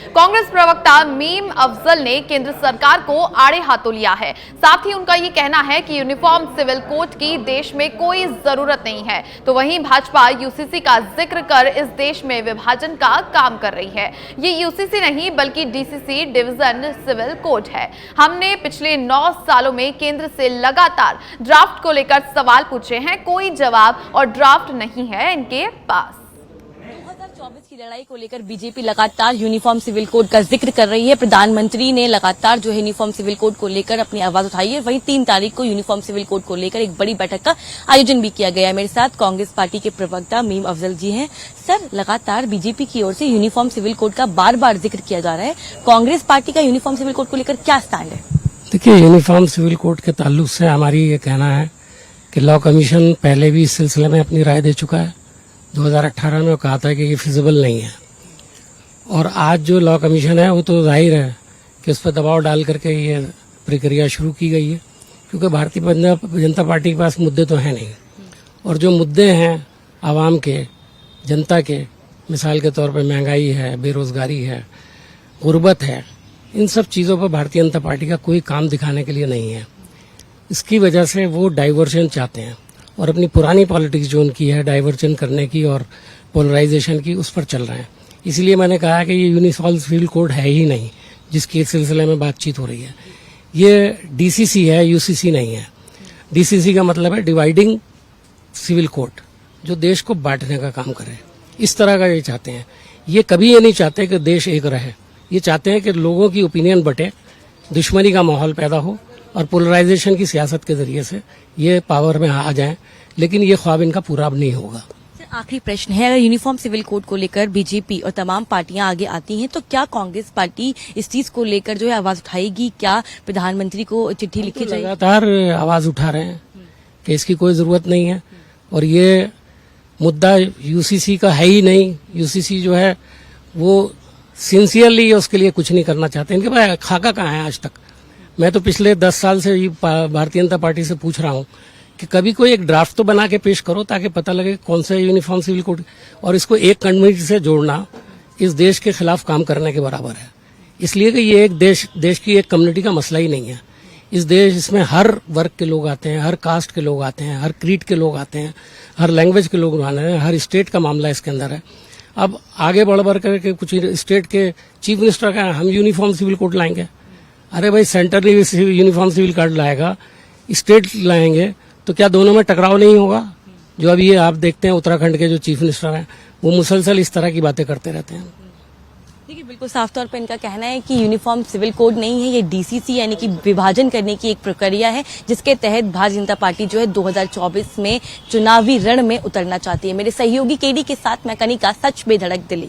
कांग्रेस प्रवक्ता मीम अफजल ने केंद्र सरकार को आड़े हाथों लिया है। साथ ही उनका ये कहना है कि यूनिफॉर्म सिविल कोड की देश में कोई जरूरत नहीं है, तो वहीं भाजपा यूसीसी का जिक्र कर इस देश में विभाजन का काम कर रही है। ये यूसीसी नहीं बल्कि डीसीसी डिवीजन सिविल कोड है। हमने पिछले 9 सालों में केंद्र से लगातार ड्राफ्ट को लेकर सवाल पूछे हैं, कोई जवाब और ड्राफ्ट नहीं है इनके पास। 2024 की लड़ाई को लेकर बीजेपी लगातार यूनिफॉर्म सिविल कोड का जिक्र कर रही है। प्रधानमंत्री ने लगातार जो है यूनिफॉर्म सिविल कोड को लेकर अपनी आवाज उठाई है। वहीं 3 तारीख को यूनिफॉर्म सिविल कोड को लेकर एक बड़ी बैठक का आयोजन भी किया गया है। मेरे साथ कांग्रेस पार्टी के प्रवक्ता मीम अफजल जी हैं। सर, लगातार बीजेपी की ओर से यूनिफॉर्म सिविल कोड का बार बार जिक्र किया जा रहा है। कांग्रेस पार्टी का यूनिफॉर्म सिविल कोड को लेकर क्या स्टैंड है? देखिए, यूनिफॉर्म सिविल कोड के ताल्लुक से हमारी ये कहना है कि लॉ कमीशन पहले भी इस सिलसिले में अपनी राय दे चुका है। 2018 में कहा था कि ये फिजिबल नहीं है, और आज जो लॉ कमीशन है वो तो जाहिर है कि उस पर दबाव डाल करके ये प्रक्रिया शुरू की गई है, क्योंकि भारतीय जनता पार्टी के पास मुद्दे तो हैं नहीं, और जो मुद्दे हैं आवाम के, जनता के, मिसाल के तौर पर महंगाई है, बेरोजगारी है, गुर्बत है, इन सब चीज़ों पर भारतीय जनता पार्टी का कोई काम दिखाने के लिए नहीं है। इसकी वजह से वो डाइवर्जन चाहते हैं और अपनी पुरानी पॉलिटिक्स जो उनकी है डाइवर्जन करने की और पोलराइजेशन की, उस पर चल रहे हैं। इसलिए मैंने कहा कि ये यूनिफॉर्म सिविल कोड है ही नहीं जिसके सिलसिले में बातचीत हो रही है। ये डीसीसी है, यूसीसी नहीं है। डीसीसी का मतलब है डिवाइडिंग सिविल कोड, जो देश को बांटने का काम करे। इस तरह का ये चाहते हैं। ये कभी ये नहीं चाहते कि देश एक रहे। ये चाहते हैं कि लोगों की ओपिनियन बटे, दुश्मनी का माहौल पैदा हो और पोलराइजेशन की सियासत के जरिए से ये पावर में आ जाएं, लेकिन ये ख्वाब इनका पूरा अब नहीं होगा। आखिरी प्रश्न है, अगर यूनिफॉर्म सिविल कोड को लेकर बीजेपी और तमाम पार्टियां आगे आती हैं तो क्या कांग्रेस पार्टी इस चीज को लेकर जो है आवाज उठाएगी? क्या प्रधानमंत्री को चिट्ठी लिखी जाएगी? लगातार आवाज उठा रहे हैं कि इसकी कोई जरूरत नहीं है, और ये मुद्दा यूसीसी का है ही नहीं। यूसीसी जो है वो सिंसियरली उसके लिए कुछ नहीं करना चाहते। इनके पास खाका कहाँ है आज तक? मैं तो पिछले 10 साल से भारतीय जनता पार्टी से पूछ रहा हूँ कि कभी कोई एक ड्राफ्ट तो बना के पेश करो ताकि पता लगे कौन सा यूनिफॉर्म सिविल कोड, और इसको एक कम्युनिटी से जोड़ना इस देश के खिलाफ काम करने के बराबर है। इसलिए कि ये एक देश की एक कम्युनिटी का मसला ही नहीं है। इस देश इसमें हर वर्ग के लोग आते हैं, हर कास्ट के लोग आते हैं, हर क्रीड के लोग आते हैं, हर लैंग्वेज के लोग आते हैं, हर स्टेट का मामला इसके अंदर है। अब आगे बढ़ करके कुछ स्टेट के चीफ मिनिस्टर का हम यूनिफॉर्म सिविल कोड लाएंगे। अरे भाई, सेंटर यूनिफॉर्म सिविल कोड लाएगा, स्टेट लाएंगे, तो क्या दोनों में टकराव नहीं होगा? जो अभी ये आप देखते हैं उत्तराखंड के जो चीफ मिनिस्टर हैं वो मुसलसल इस तरह की बातें करते रहते हैं। देखिए, बिल्कुल साफ तौर पर इनका कहना है कि यूनिफॉर्म सिविल कोड नहीं है, ये डीसीसी यानी कि विभाजन करने की एक प्रक्रिया है, जिसके तहत भारतीय जनता पार्टी जो है 2024 में चुनावी रण में उतरना चाहती है। मेरे सहयोगी केडी के साथ मैं कनिका, सच बेधड़क दिल्ली।